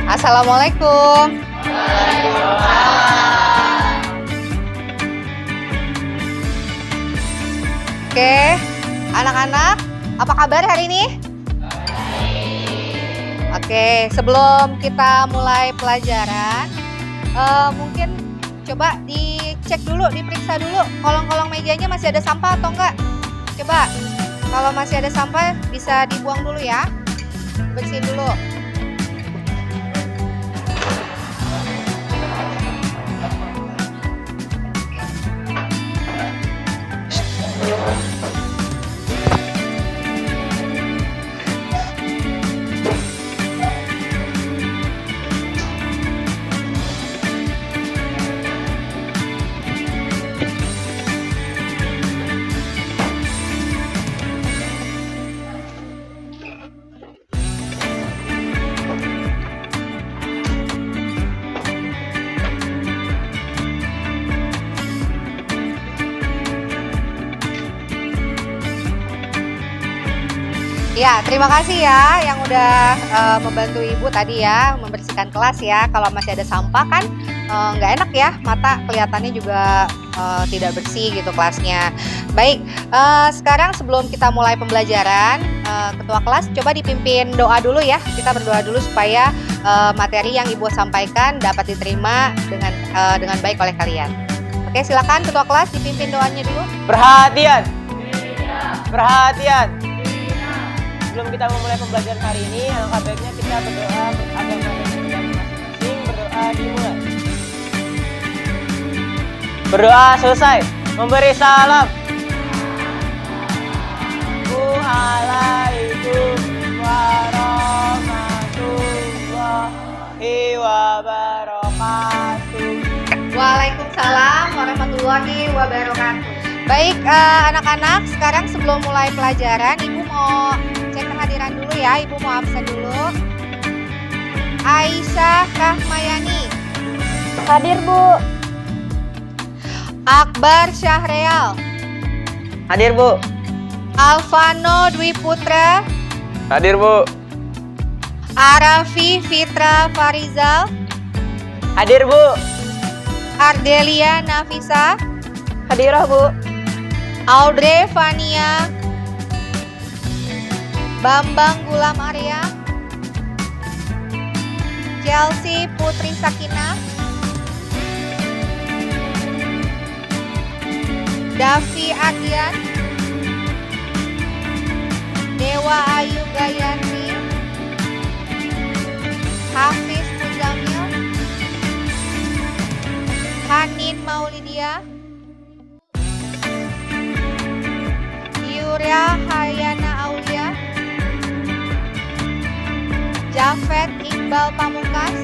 Assalamualaikum. Oke, anak-anak, apa kabar hari ini? Oke, sebelum kita mulai pelajaran, mungkin coba dicek dulu, diperiksa dulu kolong-kolong mejanya masih ada sampah atau enggak. Coba, kalau masih ada sampah bisa dibuang dulu ya, bersihin dulu. Ya, terima kasih ya yang udah membantu Ibu tadi ya, membersihkan kelas ya. Kalau masih ada sampah kan nggak enak ya, mata kelihatannya juga tidak bersih gitu kelasnya. Baik, sekarang sebelum kita mulai pembelajaran, Ketua kelas coba dipimpin doa dulu ya. Kita berdoa dulu supaya materi yang Ibu sampaikan dapat diterima dengan baik oleh kalian. Oke, silakan Ketua kelas dipimpin doanya dulu. Perhatian! Perhatian! Sebelum kita memulai pembelajaran hari ini, alangkah baiknya kita berdoa agama masing-masing. Berdoa dimulai. Berdoa selesai. Memberi salam. Waalaikum warahmatullahi wabarakatuh. Waalaikumsalam warahmatullahi wabarakatuh. Baik anak-anak, sekarang sebelum mulai pelajaran, Ibu mau cek kehadiran dulu ya. Ibu mau absen dulu. Aisyah Rahmayani. Hadir, Bu. Akbar Syahreal. Hadir, Bu. Alvano Dwi Putra. Hadir, Bu. Arafi Fitra Farizal. Hadir, Bu. Ardelia Nafisa. Hadirah, Bu. Audrey Fania. Bambang Gulam Arya. Chelsea Putri Sakina. Davi Ardian. Dewa Ayu Gayanti. Hafiz Muzamil. Hanin Maulidia. Yuria Hayana Aulia. Jafet Iqbal Pamungkas.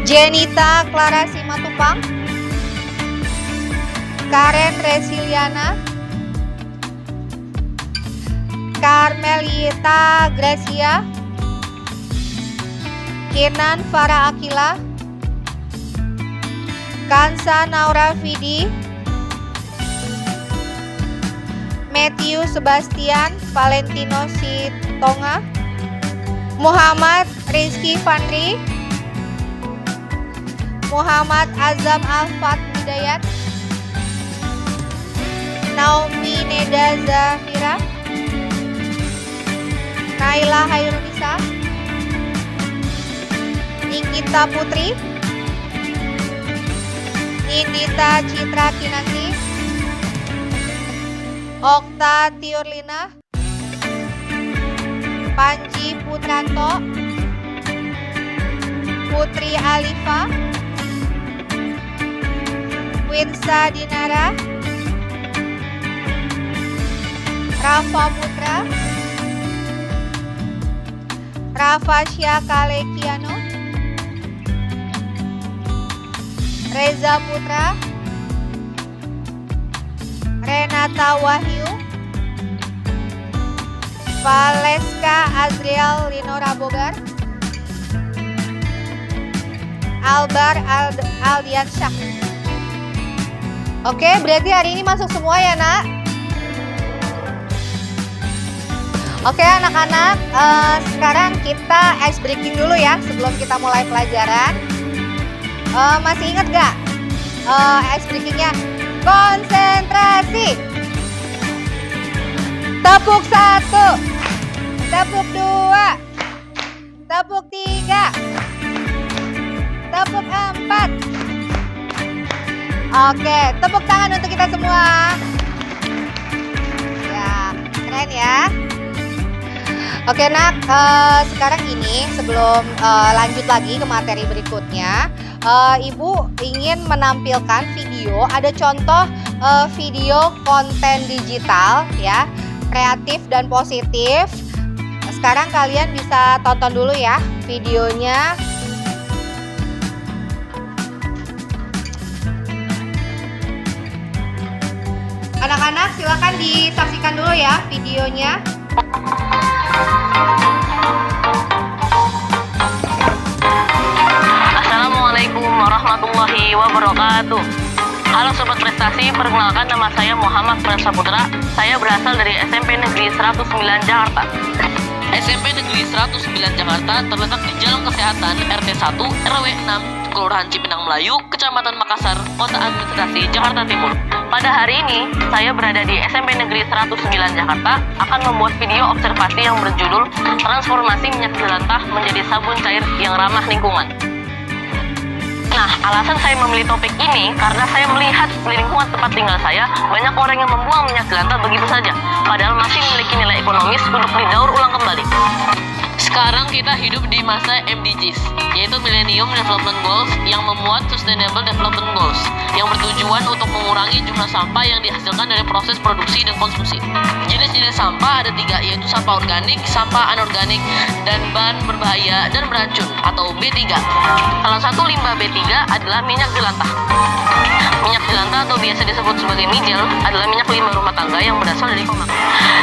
Jenita Clara Simatupang. Karen Resiliana. Carmelita Gracia. Kenan Farah Akila. Kansa Naura Fidi. Matthew Sebastian Valentino Sitonga. Muhammad Rizky Fandri. Muhammad Azam Alfat Hidayat. Naomi Neda Zafira. Naila Hairunisa. Nikita Putri. Nindita Citra Kinanti. Okta Tiurlina. Panji Putranto. Putri Alifa. Winsa Dinara. Rafa Putra. Rafasya Kalekiano. Reza Putra. Renata Wahyu. Valeska Azriel Linora Bogar. Albar Aldiansyah. Oke, berarti hari ini masuk semua ya, Nak? Oke anak-anak, sekarang kita ice breaking dulu ya sebelum kita mulai pelajaran. Masih ingat gak ice breakingnya? Konsentrasi. Tepuk 1, tepuk 2, tepuk 3, tepuk 4. Oke, tepuk tangan untuk kita semua. Ya, keren ya. Oke nak, sekarang ini sebelum lanjut lagi ke materi berikutnya, Ibu ingin menampilkan video, ada contoh video konten digital ya, kreatif dan positif. Sekarang kalian bisa tonton dulu ya videonya. Anak-anak silakan disaksikan dulu ya videonya. Assalamualaikum warahmatullahi wabarakatuh. Halo Sobat Prestasi, perkenalkan nama saya Muhammad Prasaputra. Saya berasal dari SMP Negeri 109 Jakarta. SMP Negeri 109 Jakarta terletak di Jalan Kesehatan RT 1 RW 6 Kelurahan Cipinang Melayu, Kecamatan Makassar, Kota Administrasi Jakarta Timur. Pada hari ini, saya berada di SMP Negeri 109 Jakarta akan membuat video observasi yang berjudul Transformasi Minyak Jelantah Menjadi Sabun Cair yang Ramah Lingkungan. Nah, alasan saya memilih topik ini karena saya melihat di lingkungan tempat tinggal saya banyak orang yang membuang minyak jelantah begitu saja, padahal masih memiliki nilai ekonomis untuk didaur ulang kembali. Sekarang kita hidup di masa MDGs, yaitu Millennium Development Goals yang memuat Sustainable Development Goals, yang bertujuan untuk mengurangi jumlah sampah yang dihasilkan dari proses produksi dan konsumsi. Jenis-jenis sampah ada 3, yaitu sampah organik, sampah anorganik, dan bahan berbahaya dan beracun atau B3. Salah satu limbah B3 adalah minyak jelantah. Minyak jelantah atau biasa disebut sebagai mijel adalah minyak limbah rumah tangga yang berasal dari komak.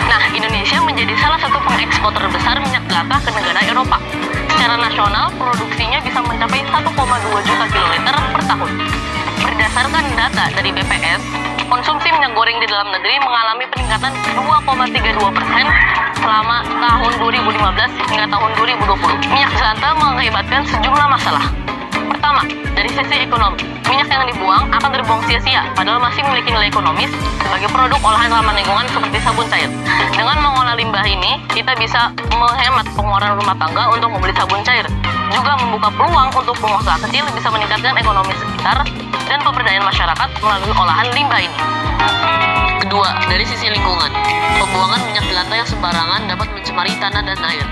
Nah, Indonesia menjadi salah satu pengekspor terbesar minyak jelantah ke negara Eropa. Secara nasional, produksinya bisa mencapai 1,2 juta kiloliter per tahun. Berdasarkan data dari BPS, konsumsi minyak goreng di dalam negeri mengalami peningkatan 2,32% selama tahun 2015 hingga tahun 2020. Minyak jelantah mengakibatkan sejumlah masalah. Pertama, dari sisi ekonomi, minyak yang dibuang akan terbuang sia-sia, padahal masih memiliki nilai ekonomis sebagai produk olahan ramah lingkungan seperti sabun cair. Dengan mengolah limbah ini, kita bisa menghemat pengeluaran rumah tangga untuk membeli sabun cair. Juga membuka peluang untuk pengusaha kecil bisa meningkatkan ekonomi sekitar dan pemberdayaan masyarakat melalui olahan limbah ini. Kedua, dari sisi lingkungan, pembuangan minyak jelantah yang sembarangan dapat mencemari tanah dan air.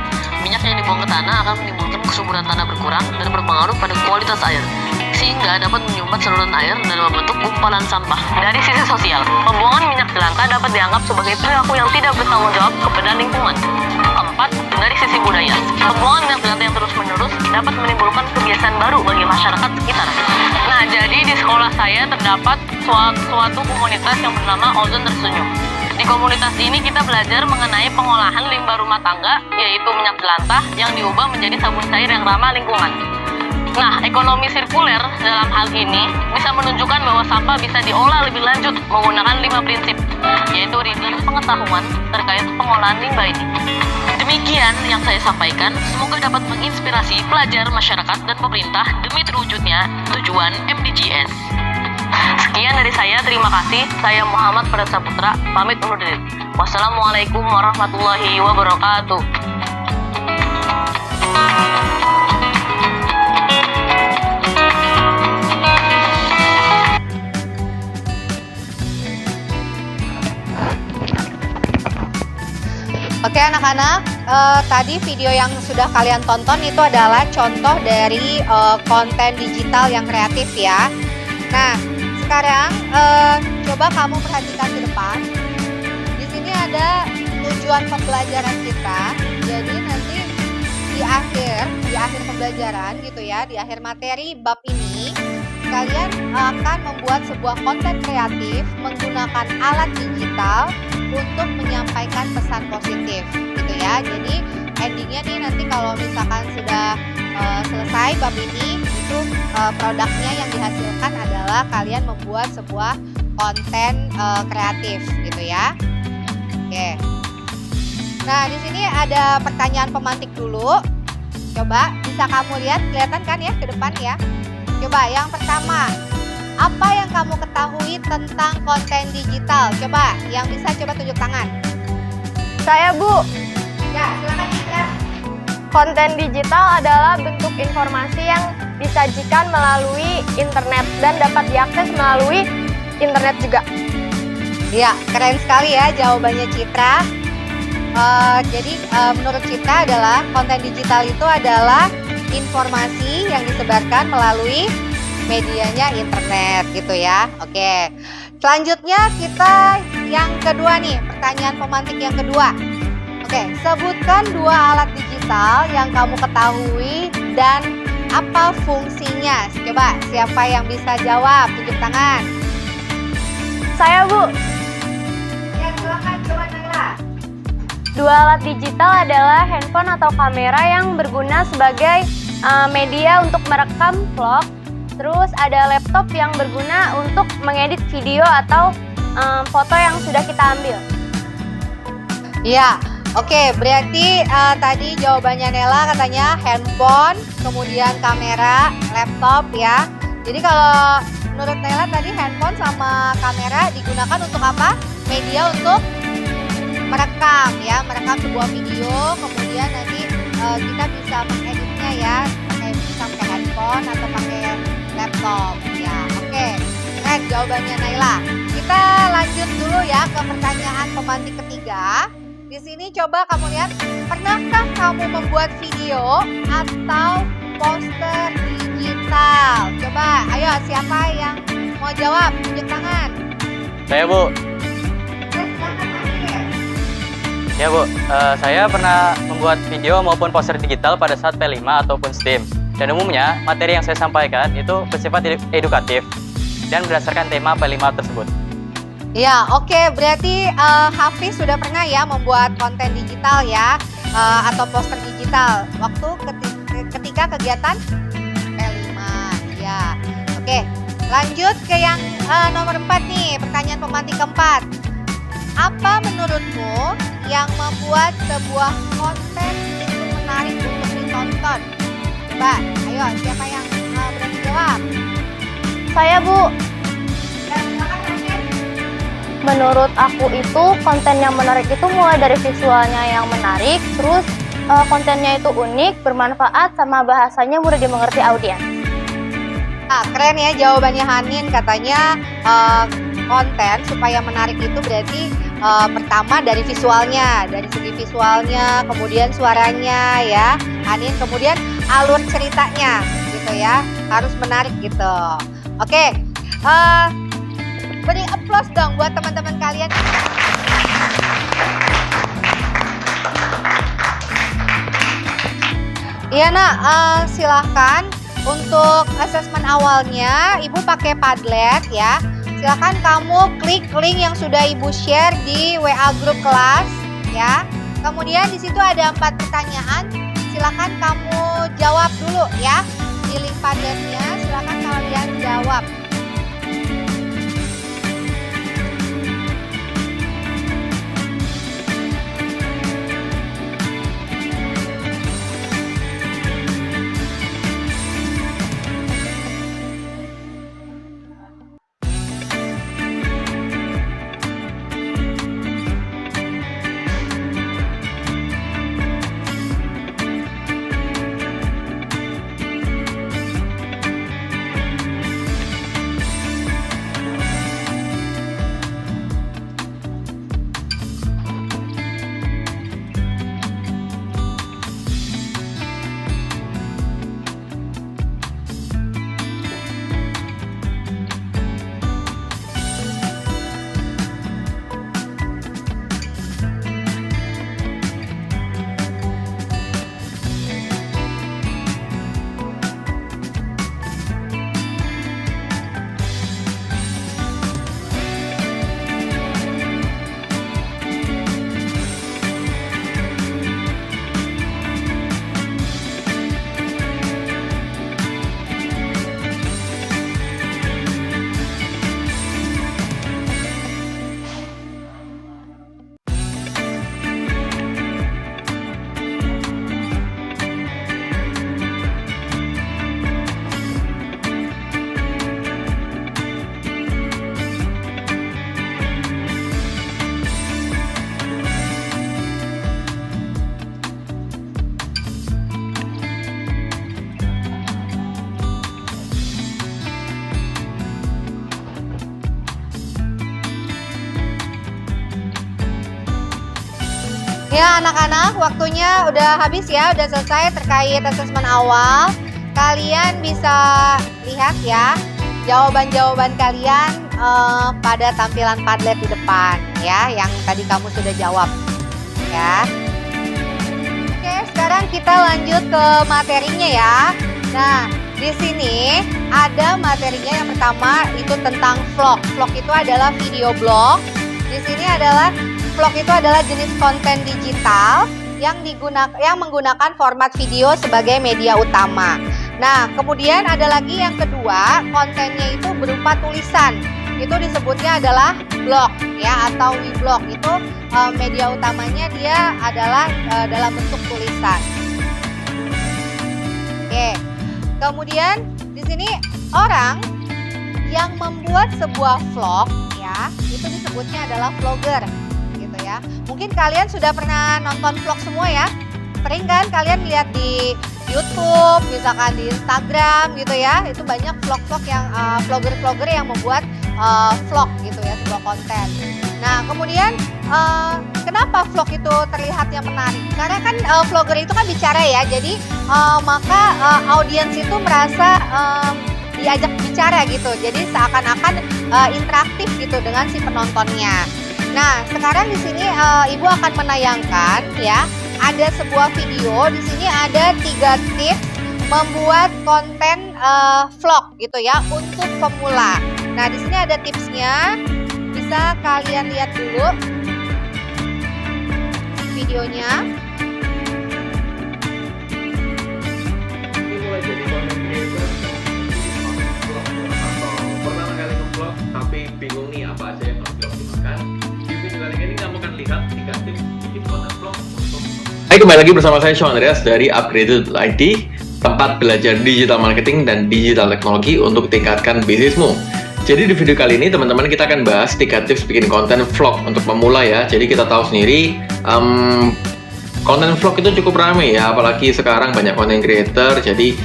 Minyak yang dibuang ke tanah akan menimbulkan kesuburan tanah berkurang dan berpengaruh pada kualitas air, sehingga dapat menyumbat saluran air dan membentuk gumpalan sampah. Dari sisi sosial, pembuangan minyak jelantah dapat dianggap sebagai perilaku yang tidak bertanggung jawab kepada lingkungan. Keempat, dari sisi budaya, pembuangan minyak jelantah yang terus-menerus dapat menimbulkan kebiasaan baru bagi masyarakat sekitar. Nah, jadi di sekolah saya terdapat suatu komunitas yang bernama Ozon Tersenyum. Di komunitas ini kita belajar mengenai pengolahan limbah rumah tangga, yaitu minyak jelantah yang diubah menjadi sabun cair yang ramah lingkungan. Nah, ekonomi sirkuler dalam hal ini bisa menunjukkan bahwa sampah bisa diolah lebih lanjut menggunakan 5 prinsip, yaitu rincian pengetahuan terkait pengolahan limbah ini. Demikian yang saya sampaikan, semoga dapat menginspirasi pelajar, masyarakat, dan pemerintah demi terwujudnya tujuan MDGs. Sekian dari saya, terima kasih. Saya Muhammad Prasaputra, pamit undur diri. Wassalamualaikum warahmatullahi wabarakatuh. Oke anak-anak, tadi video yang sudah kalian tonton itu adalah contoh dari konten digital yang kreatif ya. Nah, sekarang coba kamu perhatikan ke depan. Di sini ada tujuan pembelajaran kita. Jadi nanti di akhir pembelajaran gitu ya, di akhir materi bab ini, kalian akan membuat sebuah konten kreatif menggunakan alat digital untuk menyampaikan pesan positif gitu ya. Jadi endingnya nih nanti kalau misalkan sudah selesai bab ini, itu produknya yang dihasilkan adalah kalian membuat sebuah konten kreatif gitu ya. Oke. Nah, di sini ada pertanyaan pemantik dulu. Coba bisa kamu lihat, kelihatan kan ya ke depan ya. Coba yang pertama, apa yang kamu ketahui tentang konten digital? Coba yang bisa coba tunjuk tangan. Saya, Bu. Ya, silakan Citra. Konten digital adalah bentuk informasi yang disajikan melalui internet dan dapat diakses melalui internet juga. Ya, keren sekali ya jawabannya Citra. Jadi menurut Citra adalah konten digital itu adalah informasi yang disebarkan melalui medianya internet gitu ya. Oke, selanjutnya kita yang kedua nih, pertanyaan pemantik yang kedua. Oke, sebutkan 2 alat digital yang kamu ketahui dan apa fungsinya. Coba siapa yang bisa jawab, tunjuk tangan. Saya, Bu. Ya, silakan coba Naila. 2 alat digital adalah handphone atau kamera yang berguna sebagai media untuk merekam vlog. Terus ada laptop yang berguna untuk mengedit video atau foto yang sudah kita ambil. Iya, oke, berarti tadi jawabannya Nela katanya handphone, kemudian kamera, laptop ya. Jadi kalau menurut Nela tadi handphone sama kamera digunakan untuk apa? Media untuk merekam ya, merekam sebuah video, kemudian nanti kita bisa mengeditnya ya, bisa pakai handphone atau pakai laptop ya. Oke, keren jawabannya Naila. Kita lanjut dulu ya ke pertanyaan pemantik ketiga. Di sini coba kamu lihat, pernahkah kamu membuat video atau poster digital? Coba, ayo siapa yang mau jawab? Tunjuk tangan. Saya, Bu. Ya, Bu. Saya pernah membuat video maupun poster digital pada saat P5 ataupun STEAM. Dan umumnya, materi yang saya sampaikan itu bersifat edukatif dan berdasarkan tema P5 tersebut. Ya, oke. Berarti Hafiz sudah pernah ya membuat konten digital ya, atau poster digital waktu ketika kegiatan P5 ya. Oke, lanjut ke yang nomor 4 nih, pertanyaan pemantik keempat. Apa menurutmu yang membuat sebuah konten itu menarik untuk ditonton? Coba, ayo siapa yang berani jawab? Saya, Bu. Ya, silakan Hafiz. Menurut aku itu konten yang menarik itu mulai dari visualnya yang menarik, terus kontennya itu unik, bermanfaat, sama bahasanya mudah dimengerti audiens. Nah, keren ya jawabannya Hanin, katanya konten supaya menarik itu berarti pertama dari visualnya, dari segi visualnya, kemudian suaranya ya Hanin, kemudian alur ceritanya gitu ya, harus menarik gitu. Oke, beri aplaus dong buat teman-teman kalian. Iya nak, silahkan untuk asesmen awalnya Ibu pakai Padlet ya. Silahkan kamu klik link yang sudah Ibu share di WA grup kelas ya. Kemudian di situ ada 4 pertanyaan. Silahkan kamu jawab dulu ya. Di link Padletnya silahkan kalian jawab. Ya anak-anak, waktunya udah habis ya, udah selesai terkait asesmen awal. Kalian bisa lihat ya jawaban-jawaban kalian pada tampilan Padlet di depan ya, yang tadi kamu sudah jawab ya. Oke, sekarang kita lanjut ke materinya ya. Nah, di sini ada materinya yang pertama itu tentang vlog. Vlog itu adalah video blog. Di sini adalah vlog itu adalah jenis konten digital yang menggunakan format video sebagai media utama. Nah, kemudian ada lagi yang kedua, kontennya itu berupa tulisan. Itu disebutnya adalah blog ya, atau weblog. Itu media utamanya dia adalah dalam bentuk tulisan. Oke. Kemudian di sini orang yang membuat sebuah vlog ya, itu disebutnya adalah vlogger gitu ya. Mungkin kalian sudah pernah nonton vlog semua ya. Sering kan kalian lihat di YouTube, misalkan di Instagram gitu ya. Itu banyak vlog-vlog yang vlogger-vlogger yang membuat vlog gitu ya, sebuah konten. Nah, kemudian kenapa vlog itu terlihatnya menarik? Karena kan vlogger itu kan bicara ya, jadi maka audiens itu merasa diajak bicara gitu. Jadi seakan-akan interaktif gitu dengan si penontonnya. Nah, sekarang di sini Ibu akan menayangkan ya, ada sebuah video. Di sini ada 3 tips membuat konten vlog gitu ya untuk pemula. Nah, di sini ada tipsnya. Bisa kalian lihat dulu videonya. Ini mulai jadi content creator atau pertama kali nge-vlog tapi bingung nih apa aja yang harus dioptimalkan. Di video kali ini kamu akan lihat 3 tips bikin konten vlog untuk. Hai, kembali lagi bersama saya Sean Andreas dari Upgraded ID, tempat belajar digital marketing dan digital teknologi untuk tingkatkan bisnismu. Jadi di video kali ini teman-teman kita akan bahas 3 tips bikin konten vlog untuk pemula ya. Jadi kita tahu sendiri konten vlog itu cukup ramai ya, apalagi sekarang banyak konten creator. Jadi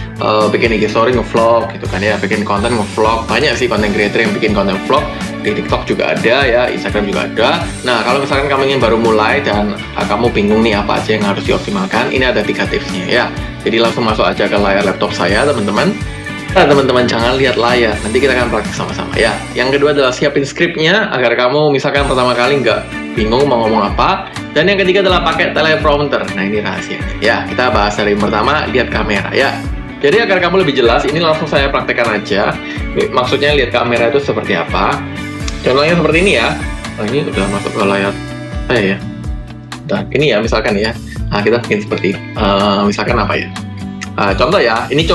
bikin IG story nge-vlog gitu kan ya, bikin konten nge-vlog. Banyak sih konten creator yang bikin konten vlog. Di TikTok juga ada ya, Instagram juga ada. Nah, kalau misalkan kamu ingin baru mulai dan kamu bingung nih apa aja yang harus dioptimalkan, ini ada 3 tipsnya ya. Jadi langsung masuk aja ke layar laptop saya teman-teman. Nah, teman-teman jangan lihat layar, nanti kita akan praktik sama-sama ya. Yang kedua adalah siapin skripnya agar kamu misalkan pertama kali nggak bingung mau ngomong apa. Dan yang ketiga adalah pakai teleprompter. Nah, ini rahasianya ya. Kita bahas dari yang pertama, lihat kamera ya. Jadi agar kamu lebih jelas, ini langsung saya praktekkan aja. Maksudnya lihat kamera itu seperti apa. Contohnya seperti ini ya. Oh, ini udah masuk ke layar saya ya. Dan ini ya misalkan ya. Nah, kita bikin seperti misalkan apa ya? Contoh ya, ini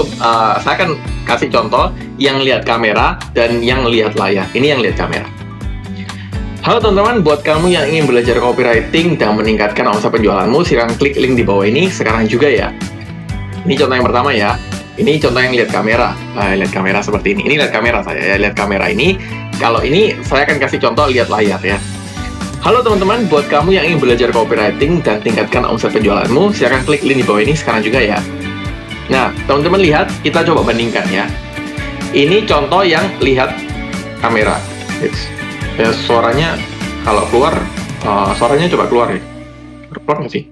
saya akan kasih contoh yang lihat kamera dan yang lihat layar. Ini yang lihat kamera. Halo teman-teman, buat kamu yang ingin belajar copywriting dan meningkatkan omset penjualanmu, silakan klik link di bawah ini sekarang juga ya. Ini contoh yang pertama ya. Ini contoh yang lihat kamera. Lihat kamera seperti ini. Ini lihat kamera saya ya, lihat kamera ini. Kalau ini saya akan kasih contoh lihat layar ya. Halo teman-teman, buat kamu yang ingin belajar copywriting dan tingkatkan omset penjualanmu, silakan klik link di bawah ini sekarang juga ya. Nah, teman-teman lihat, kita coba bandingkan ya. Ini contoh yang lihat kamera. Ya, suaranya kalau keluar, suaranya coba keluar ya. Keluar nggak sih?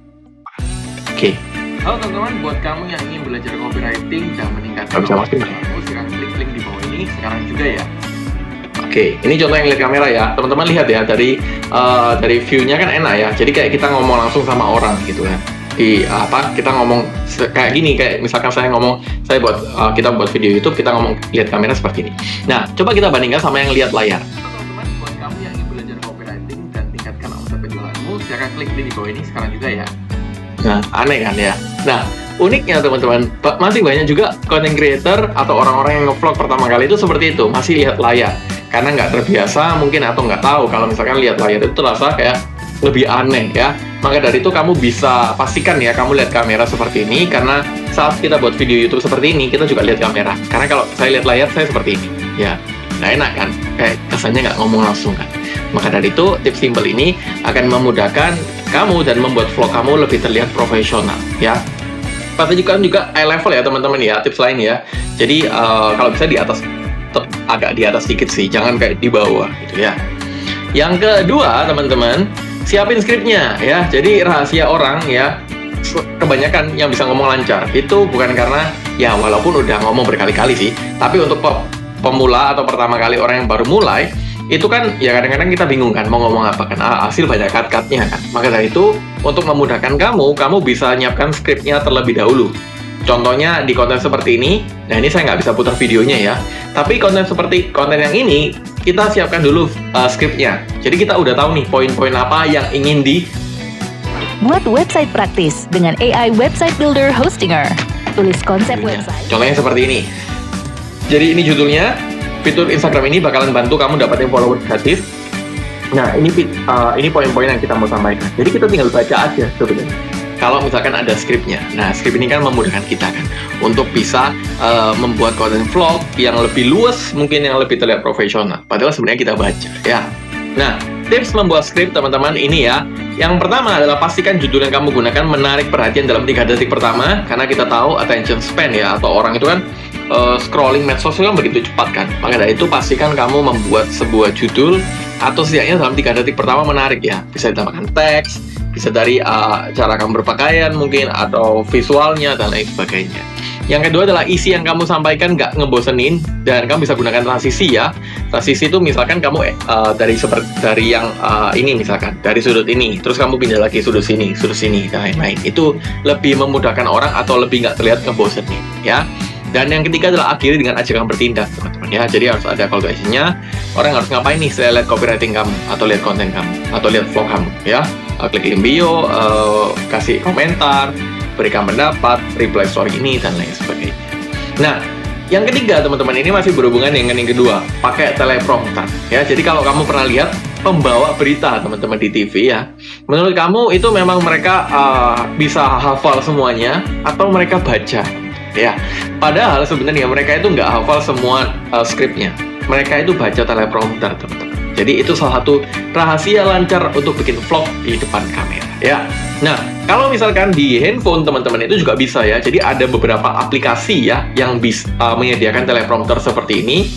Oke. Halo teman-teman, buat kamu yang ingin belajar copywriting dan meningkatkan omset penjualanmu, silakan klik link di bawah ini sekarang juga ya. Oke, ini contoh yang lihat kamera ya. Teman-teman lihat ya, dari view-nya kan enak ya. Jadi kayak kita ngomong langsung sama orang gitu kan. Kita ngomong kayak gini, kayak misalkan kita buat video YouTube, kita ngomong lihat kamera seperti ini. Nah, coba kita bandingkan sama yang lihat layar. Teman-teman, buat kamu yang ingin belajar copywriting dan tingkatkan omset penjualanmu, silakan klik link di bawah ini sekarang juga ya. Nah, aneh kan ya. Nah, uniknya teman-teman, masih banyak juga content creator atau orang-orang yang nge-vlog pertama kali itu seperti itu, masih lihat layar. Karena nggak terbiasa mungkin atau nggak tahu kalau misalkan lihat layar itu terasa kayak lebih aneh ya. Maka dari itu kamu bisa pastikan ya kamu lihat kamera seperti ini, karena saat kita buat video YouTube seperti ini kita juga lihat kamera. Karena kalau saya lihat layar saya seperti ini ya, nggak enak kan, kayak kesannya nggak ngomong langsung kan. Maka dari itu tips simple ini akan memudahkan kamu dan membuat vlog kamu lebih terlihat profesional ya. Pastikan juga eye level ya teman-teman ya, tips lain ya. Jadi kalau bisa di atas, agak di atas sedikit sih, jangan kayak di bawah gitu ya. Yang kedua teman-teman, siapin skripnya ya. Jadi rahasia orang ya, kebanyakan yang bisa ngomong lancar itu bukan karena ya walaupun udah ngomong berkali-kali sih, tapi untuk pemula atau pertama kali orang yang baru mulai itu kan ya kadang-kadang kita bingung kan mau ngomong apa kan, hasil banyak cut-cutnya kan. Maka dari itu untuk memudahkan kamu bisa nyiapkan skripnya terlebih dahulu. Contohnya di konten seperti ini, nah ini saya nggak bisa putar videonya ya, tapi konten yang ini kita siapkan dulu skripnya. Jadi kita udah tahu nih poin-poin apa yang ingin Buat website praktis dengan AI Website Builder Hostinger. Tulis konsep website. Contohnya seperti ini. Jadi ini judulnya, fitur Instagram ini bakalan bantu kamu dapetin follower gratis. Nah, ini poin-poin yang kita mau sampaikan. Jadi kita tinggal baca aja sebenarnya. Kalau misalkan ada skripnya. Nah, skrip ini kan memudahkan kita kan untuk bisa membuat konten vlog yang lebih luas, mungkin yang lebih terlihat profesional. Padahal sebenarnya kita baca ya. Nah, tips membuat skrip teman-teman ini ya. Yang pertama adalah pastikan judul yang kamu gunakan menarik perhatian dalam 3 detik pertama, karena kita tahu attention span ya, atau orang itu kan scrolling medsos itu kan begitu cepat kan. Maka dari itu pastikan kamu membuat sebuah judul atau setidaknya dalam 3 detik pertama menarik ya. Bisa ditambahkan teks, bisa dari cara kamu berpakaian mungkin, atau visualnya dan lain sebagainya. Yang kedua adalah isi yang kamu sampaikan nggak ngebosenin, dan kamu bisa gunakan transisi ya. Transisi itu misalkan kamu dari yang ini misalkan dari sudut ini, terus kamu pindah lagi sudut sini dan lain-lain. Itu lebih memudahkan orang atau lebih nggak terlihat ngebosenin ya. Dan yang ketiga adalah akhiri dengan ajakan bertindak teman-teman ya. Jadi harus ada call to action-nya. Orang harus ngapain nih setelah lihat copywriting kamu, atau lihat konten kamu, atau lihat vlog kamu ya. Klik link bio, kasih komentar, berikan pendapat, reply story ini, dan lain sebagainya. Nah, yang ketiga teman-teman, ini masih berhubungan dengan yang kedua, pakai teleprompter ya. Jadi kalau kamu pernah lihat pembawa berita teman-teman di TV ya, menurut kamu itu memang mereka bisa hafal semuanya atau mereka baca ya? Padahal sebenarnya mereka itu nggak hafal semua skripnya, mereka itu baca teleprompter teman-teman. Jadi itu salah satu rahasia lancar untuk bikin vlog di depan kamera ya. Nah, kalau misalkan di handphone teman-teman itu juga bisa ya. Jadi ada beberapa aplikasi ya yang bisa menyediakan teleprompter seperti ini.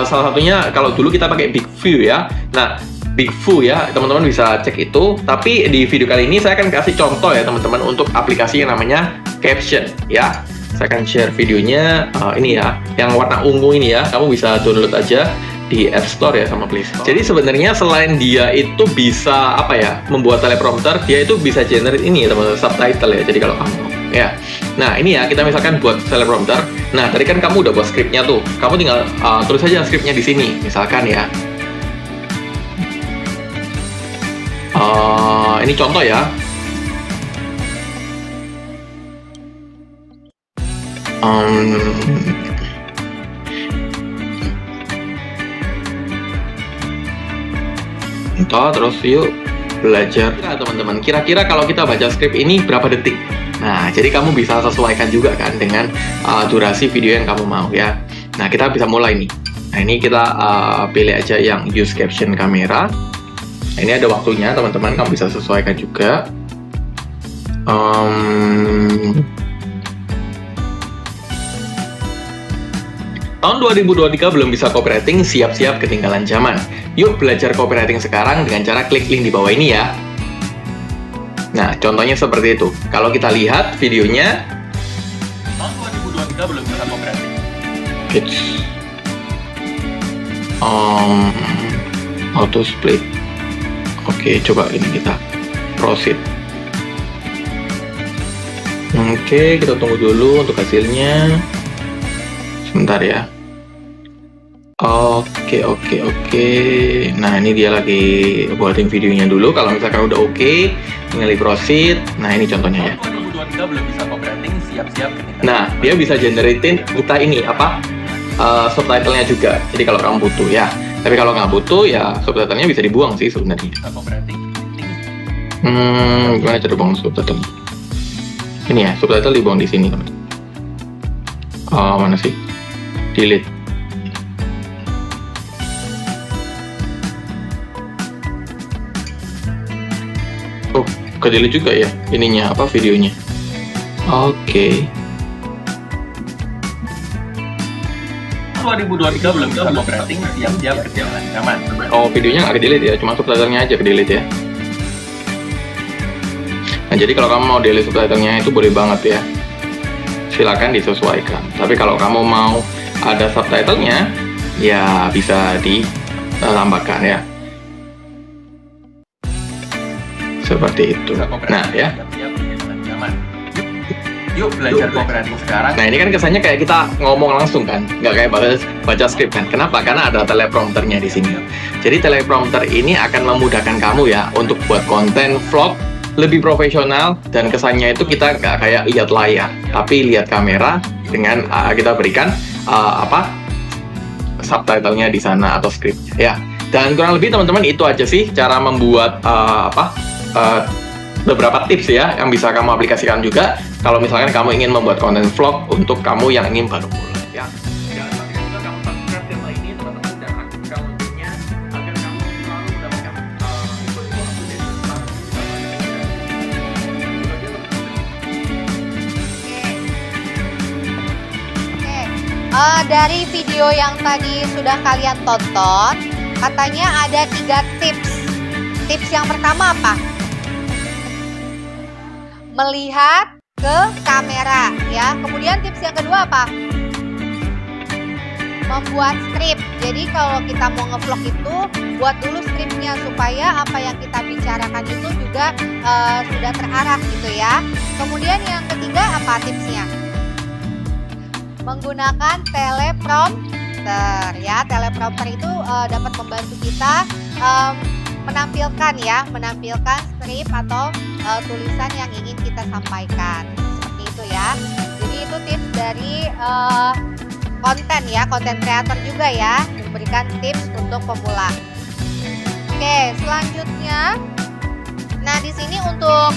Salah satunya kalau dulu kita pakai BigView ya. Nah, BigView ya, teman-teman bisa cek itu. Tapi di video kali ini saya akan kasih contoh ya teman-teman untuk aplikasi yang namanya Caption ya. Saya akan share videonya ini ya, yang warna ungu ini ya. Kamu bisa download aja di App Store ya sama Play Store. Jadi sebenarnya selain dia itu bisa membuat teleprompter, dia itu bisa generate ini ya teman-teman, subtitle ya. Jadi kalau kamu ya. Nah, ini ya, kita misalkan buat teleprompter. Nah, tadi kan kamu udah buat skripnya tuh. Kamu tinggal tulis aja skripnya di sini, misalkan ya. Ini contoh ya. Terus yuk belajar. Nah, teman-teman, kira-kira kalau kita baca skrip ini berapa detik? Nah, jadi kamu bisa sesuaikan juga kan dengan durasi video yang kamu mau ya. Nah, kita bisa mulai nih. Nah, ini kita pilih aja yang use caption kamera. Nah, ini ada waktunya teman-teman, kamu bisa sesuaikan juga. Tahun 2023 belum bisa copywriting, siap-siap ketinggalan zaman. Yuk belajar copywriting sekarang dengan cara klik link di bawah ini ya. Nah, contohnya seperti itu. Kalau kita lihat videonya, tahun 2023 belum bisa copywriting. Auto split. Oke, coba ini kita proceed. Oke, kita tunggu dulu untuk hasilnya. Sebentar ya. Oke. Nah, ini dia lagi buatin videonya dulu. Kalau misalkan udah oke, tinggal di proceed. Nah, ini contohnya ya. 2023 belum bisa copywriting, siap-siap ketika. Nah, dia bisa generatein kita ini subtitlenya juga. Jadi kalau kamu butuh ya. Tapi kalau nggak butuh ya subtitlenya bisa dibuang sih sebenarnya. Gimana cara buang subtitle? Ini ya, subtitle dibuang di sini teman. Mana sih? Delete. Oh, ke-delete juga ya ininya videonya. Oke. 2023 belum bisa copywriting, siap-siap ketinggalan zaman. Oh, videonya nggak ke-delete ya, cuma subtitlenya aja ke-delete ya. Nah, jadi kalau kamu mau delete subtitlenya itu boleh banget ya. Silakan disesuaikan. Tapi kalau kamu mau ada subtitlenya, ya bisa ditambahkan ya. Seperti itu. Nah ya. Yuk belajar kooperatif sekarang. Nah ini kan kesannya kayak kita ngomong langsung kan, nggak kayak baca skrip kan. Kenapa? Karena ada teleprompternya di sini. Jadi teleprompter ini akan memudahkan kamu ya untuk buat konten vlog lebih profesional, dan kesannya itu kita nggak kayak lihat layar, tapi lihat kamera dengan kita berikan subtitlenya di sana atau skripnya ya. Dan kurang lebih teman-teman itu aja sih cara membuat beberapa tips ya yang bisa kamu aplikasikan juga kalau misalkan kamu ingin membuat konten vlog untuk kamu yang ingin baru mulai ya. Jangan pastikan juga kamu subscribe channel ini teman-teman dan aktifkan loncengnya agar kamu selalu mendapatkan info-info update tentang Dari video yang tadi sudah kalian tonton, katanya ada 3 tips. Tips yang pertama apa? Melihat ke kamera ya. Kemudian tips yang kedua apa? Membuat skrip. Jadi kalau kita mau ngevlog itu buat dulu skripnya supaya apa yang kita bicarakan itu juga sudah terarah gitu ya. Kemudian yang ketiga apa tipsnya? Menggunakan teleprompter ya. Teleprompter itu dapat membantu kita menampilkan skrip atau tulisan yang ingin kita sampaikan, seperti itu ya. Jadi itu tips dari konten kreator juga ya, memberikan tips untuk pemula. Oke, selanjutnya, nah di sini untuk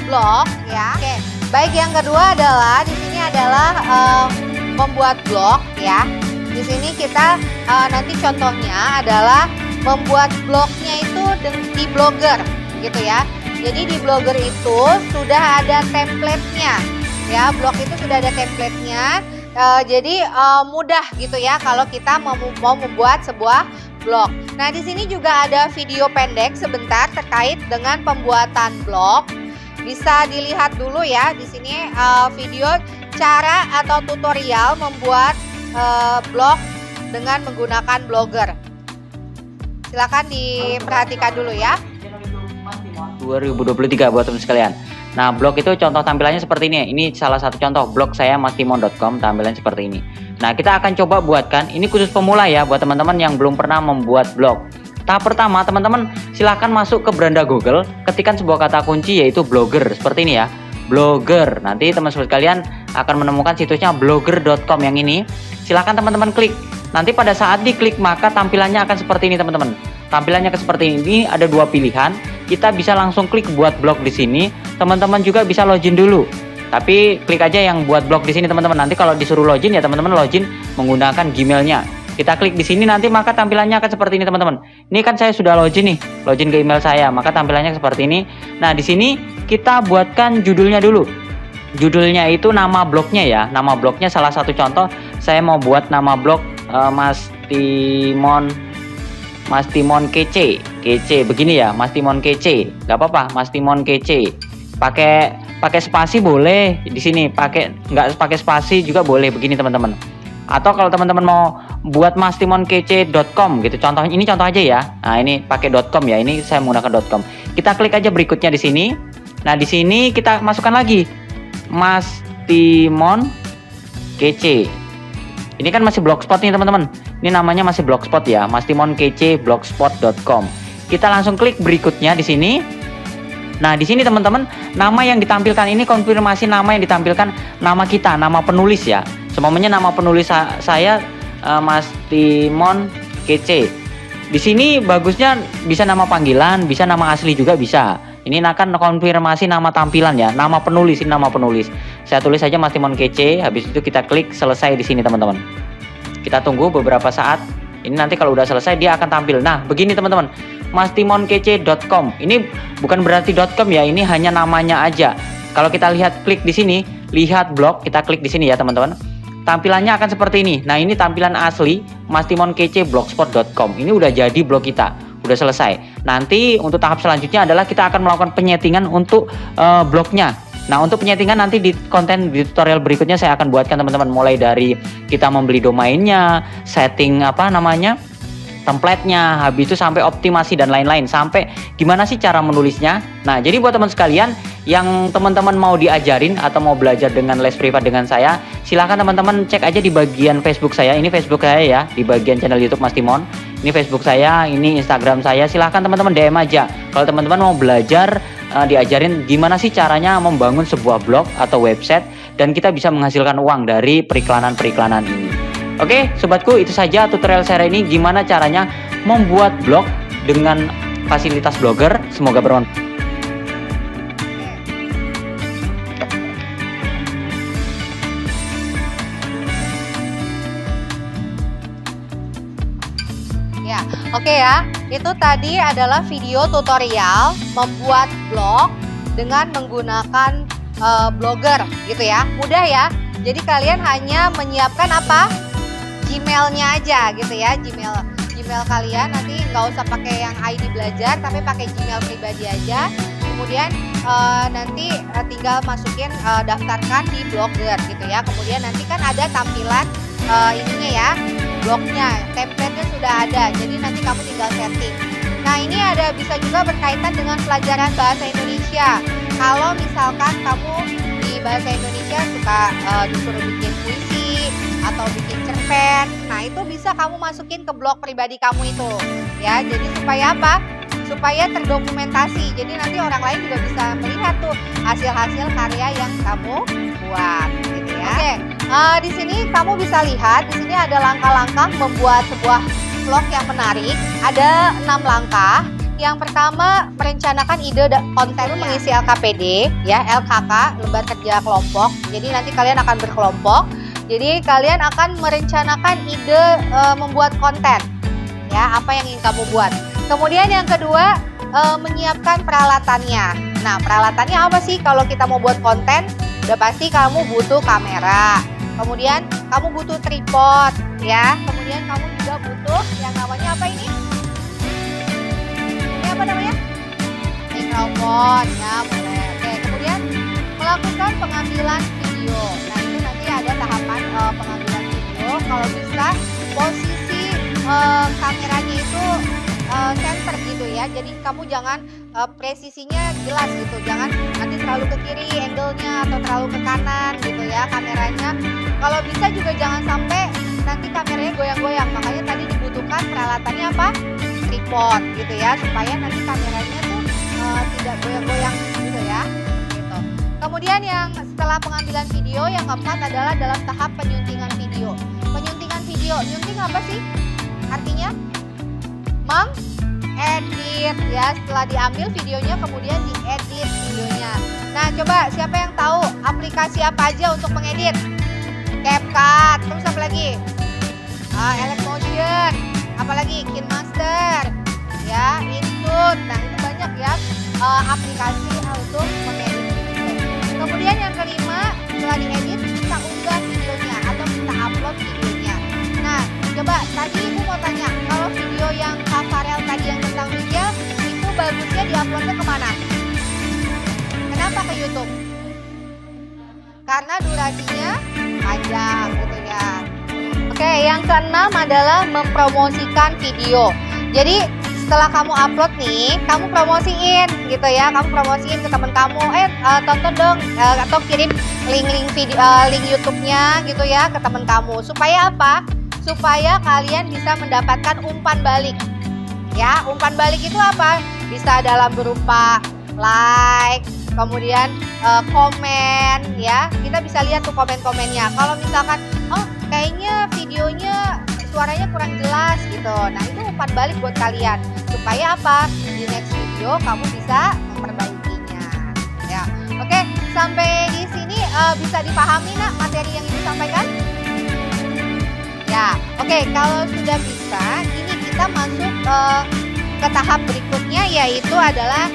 blog ya. Oke, baik yang kedua adalah di sini adalah membuat blog ya. Di sini kita nanti contohnya adalah membuat blognya itu di Blogger gitu ya. Jadi di Blogger itu sudah ada template-nya ya. Blog itu sudah ada template-nya. Jadi mudah gitu ya kalau kita mau membuat sebuah blog. Nah, di sini juga ada video pendek sebentar terkait dengan pembuatan blog. Bisa dilihat dulu ya di sini video cara atau tutorial membuat blog dengan menggunakan Blogger. Silakan diperhatikan dulu ya. 2023 buat teman sekalian. Nah, blog itu contoh tampilannya seperti ini. Ini salah satu contoh blog saya mastimon.com, tampilannya seperti ini. Nah, kita akan coba buatkan. Ini khusus pemula ya buat teman-teman yang belum pernah membuat blog. Tahap pertama, teman-teman silahkan masuk ke beranda Google, ketikkan sebuah kata kunci yaitu Blogger seperti ini ya. Blogger. Nanti teman-teman sekalian akan menemukan situsnya blogger.com yang ini. Silahkan teman-teman klik. Nanti pada saat diklik maka tampilannya akan seperti ini teman-teman. Tampilannya seperti ini, ada 2 pilihan. Kita bisa langsung klik buat blog di sini. Teman-teman juga bisa login dulu. Tapi klik aja yang buat blog di sini teman-teman. Nanti kalau disuruh login ya teman-teman login menggunakan Gmailnya. Kita klik di sini nanti maka tampilannya akan seperti ini teman-teman. Ini kan saya sudah login nih, login ke email saya, maka tampilannya seperti ini. Nah di sini kita buatkan judulnya dulu. Judulnya itu nama blognya ya. Nama blognya salah satu contoh. Saya mau buat nama blog Mastimon kece begini ya, Mastimon kece, nggak apa-apa, Mastimon kece. Pakai spasi boleh di sini, nggak pakai spasi juga boleh begini teman-teman. Atau kalau teman-teman mau buat mastimonkece.com gitu, ini contoh aja ya. Nah ini pakai .com ya, ini saya menggunakan .com. Kita klik aja berikutnya di sini. Nah di sini kita masukkan lagi Mastimon kece. Ini kan masih blogspot nih teman-teman. Ini namanya masih blogspot ya, mastimonkece.blogspot.com. Kita langsung klik berikutnya di sini. Nah, di sini teman-teman, nama yang ditampilkan ini konfirmasi nama yang ditampilkan nama kita, nama penulis ya. Semuanya nama penulis saya Mastimon Kece. Di sini bagusnya bisa nama panggilan, bisa nama asli juga bisa. Ini akan konfirmasi nama tampilan ya, nama penulis, ini nama penulis. Saya tulis saja Mastimon Kece, habis itu kita klik selesai di sini teman-teman. Kita tunggu beberapa saat. Ini nanti kalau udah selesai dia akan tampil. Nah, begini teman-teman. mastimonkece.com. Ini bukan berarti .com ya, ini hanya namanya aja. Kalau kita lihat klik di sini, lihat blog, kita klik di sini ya teman-teman. Tampilannya akan seperti ini. Nah, ini tampilan asli mastimonkece.blogspot.com. Ini udah jadi blog kita, udah selesai. Nanti untuk tahap selanjutnya adalah kita akan melakukan penyetingan untuk blognya. Nah, untuk penyetingan nanti di konten di tutorial berikutnya saya akan buatkan teman-teman, mulai dari kita membeli domainnya, setting template-nya, habis itu sampai optimasi dan lain-lain, sampai gimana sih cara menulisnya. Nah, jadi buat teman sekalian yang teman-teman mau diajarin atau mau belajar dengan les privat dengan saya, silahkan teman-teman cek aja di bagian Facebook saya. Ini Facebook saya ya, di bagian channel YouTube Mas Timon. Ini Facebook saya, ini Instagram saya. Silahkan teman-teman DM aja. Kalau teman-teman mau belajar diajarin gimana sih caranya membangun sebuah blog atau website dan kita bisa menghasilkan uang dari periklanan-periklanan ini. Oke, sobatku, itu saja tutorial saya ini gimana caranya membuat blog dengan fasilitas blogger. Semoga bermanfaat. Ya, oke ya. Itu tadi adalah video tutorial membuat blog dengan menggunakan blogger gitu ya. Mudah ya. Jadi kalian hanya menyiapkan apa? Gmailnya aja gitu ya, Gmail kalian. Nanti nggak usah pakai yang ID belajar, tapi pakai Gmail pribadi aja. Kemudian nanti tinggal masukin, daftarkan di blogger gitu ya. Kemudian nanti kan ada tampilan ininya ya, blognya, template-nya sudah ada. Jadi nanti kamu tinggal setting. Nah, ini ada bisa juga berkaitan dengan pelajaran bahasa Indonesia. Kalau misalkan kamu di bahasa Indonesia suka disuruh bikin puisi atau bikin cerpen, nah itu bisa kamu masukin ke blog pribadi kamu itu ya. Jadi supaya apa? Supaya terdokumentasi. Jadi nanti orang lain juga bisa melihat tuh hasil-hasil karya yang kamu buat gitu ya. Oke, di sini kamu bisa lihat, di sini ada langkah-langkah membuat sebuah vlog yang menarik. Ada 6 langkah. Yang pertama, merencanakan ide konten mengisi LKPD ya, LKK, lembar kerja kelompok. Jadi nanti kalian akan berkelompok. Jadi kalian akan merencanakan ide membuat konten ya, apa yang ingin kamu buat. Kemudian yang kedua, menyiapkan peralatannya. Nah, peralatannya apa sih kalau kita mau buat konten? Udah pasti kamu butuh kamera. Kemudian kamu butuh tripod ya. Kemudian kamu juga butuh yang namanya apa ini? Ini apa namanya? Mikrofon ya, boleh. Oke, kemudian melakukan pengambilan video. Nah, itu nanti ada tahapan pengambilan video. Kalau bisa posisi kameranya itu center gitu ya. Jadi kamu jangan presisinya jelas gitu. Jangan nanti terlalu ke kiri angle-nya atau terlalu ke kanan gitu ya kameranya. Kalau bisa juga jangan sampai nanti kameranya goyang-goyang. Makanya tadi dibutuhkan peralatannya apa? Tripod gitu ya, supaya nanti kameranya tuh tidak goyang-goyang gitu ya. Gitu. Kemudian yang setelah pengambilan video, yang keempat adalah dalam tahap penyuntingan video. Penyuntingan video, nyunting apa sih? Artinya mengedit ya. Setelah diambil videonya kemudian diedit videonya. Nah, coba siapa yang tahu aplikasi apa aja untuk mengedit? CapCut, terus apa lagi? Electmotion, apalagi KineMaster, ya, Intune. Nah, itu banyak ya aplikasi untuk mengedit video. Kemudian yang kelima, setelah diedit kita unggah videonya atau kita upload videonya. Nah, coba tadi Ibu mau tanya, kalau video yang Kak Farel tadi yang tentang media itu bagusnya diuploadnya kemana? Kenapa ke YouTube? Karena durasinya panjang gitu ya. Oke, yang keenam adalah mempromosikan video. Jadi setelah kamu upload nih, kamu promosiin gitu ya, kamu promosiin ke teman kamu, tonton dong, atau kirim link video, link YouTube-nya gitu ya ke teman kamu. Supaya apa? Supaya kalian bisa mendapatkan umpan balik. Ya, umpan balik itu apa? Bisa dalam berupa like, kemudian komen ya. Kita bisa lihat tuh komen-komennya. Kalau misalkan, oh kayaknya videonya suaranya kurang jelas gitu. Nah, itu umpan balik buat kalian. Supaya apa? Di next video kamu bisa memperbaikinya. Ya, oke. Sampai di sini bisa dipahami nak materi yang Ibu sampaikan? Ya, oke. Kalau sudah bisa, ini kita masuk ke tahap berikutnya, yaitu adalah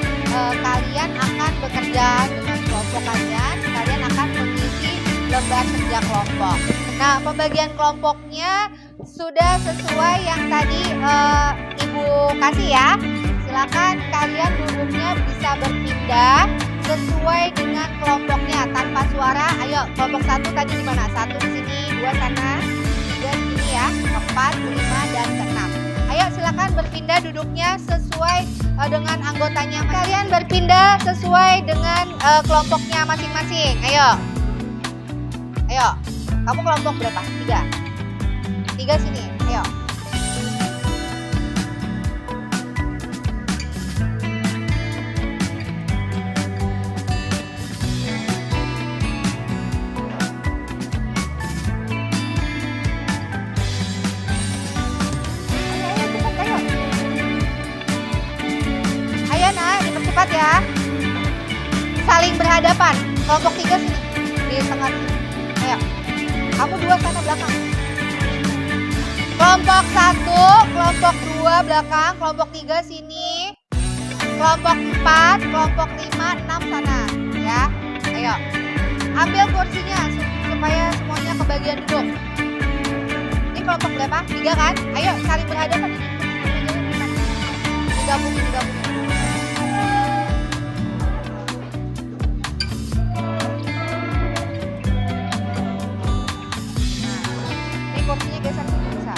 kalian akan bekerja dengan kelompok kalian. Kalian akan mengisi lembar kerja kelompok. Nah, pembagian kelompoknya sudah sesuai yang tadi Ibu kasih ya. silakan kalian duduknya bisa berpindah sesuai dengan kelompoknya tanpa suara. Ayo, kelompok 1 tadi di mana? 1 di sini, 2 sana, 3 di sini ya, 4, 5 dan 6. Ayo silakan berpindah duduknya sesuai dengan anggotanya. Kalian berpindah sesuai dengan kelompoknya masing-masing. Ayo. Ayo. Kamu kelompok berapa? 3. 3 sini. Ayo. Cepat ya. Saling berhadapan. Kelompok 3 sini. Di tengah sini. Ayo. Kamu 2 sana belakang. Kelompok 1, kelompok 2 belakang, kelompok 3 sini. Kelompok 4, kelompok 5, 6 sana. Ya. Ayo. Ambil kursinya supaya semuanya kebagian duduk. Ini kelompok berapa? 3 kan? Ayo saling berhadapan. Digabungin. Kursinya geser sini bisa.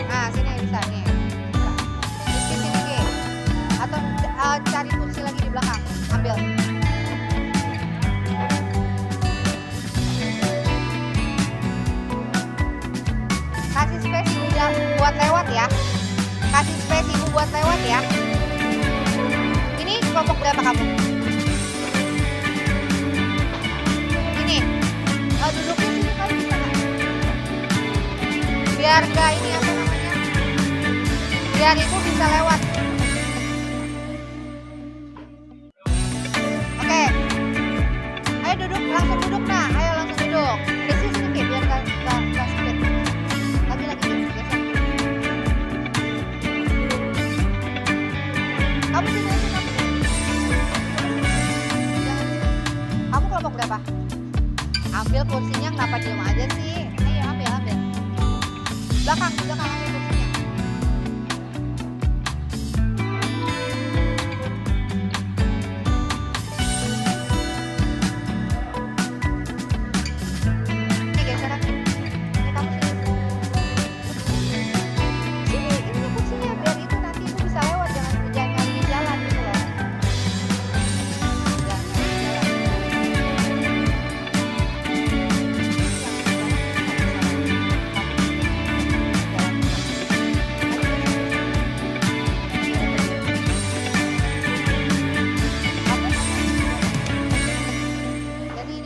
Nah, sini bisa nih. Bisa. Di sini nih. Atau cari kursi lagi di belakang. Ambil. Kasih space ibu buat lewat ya. Kasih space ibu buat lewat ya. Ini kelompok berapa kamu? Duduknya sini kali bisa nggak? Biar nggak ini apa namanya? Biar ibu bisa lewat. Oke. Ayo duduk, langsung duduk nah. Ayo langsung duduk. Geser sini Ki, biar nggak sempit. Lagi geser. Kamu sini aja kamu. Jangan. Kamu kelompok berapa? Ambil kursinya, kenapa diem aja sih? Ayo ambil. Belakang ambil kursinya. Ini geseran. Ini kamu sini. Sini, ini kursinya. Biar itu nanti ibu bisa lewat. Jangan ngalihin jalan gitu loh.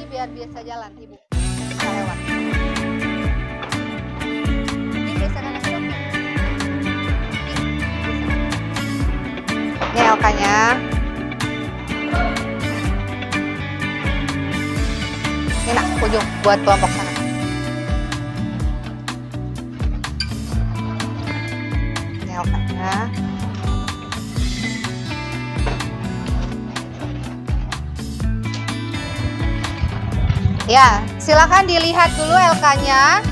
Biar biasa jalan ibu bisa lewat. Ini geseran lagi dong. Ini LK-nya. Ini nak ujung buat kelompok sana. Ini LK-nya. Ya, silakan dilihat dulu LK-nya.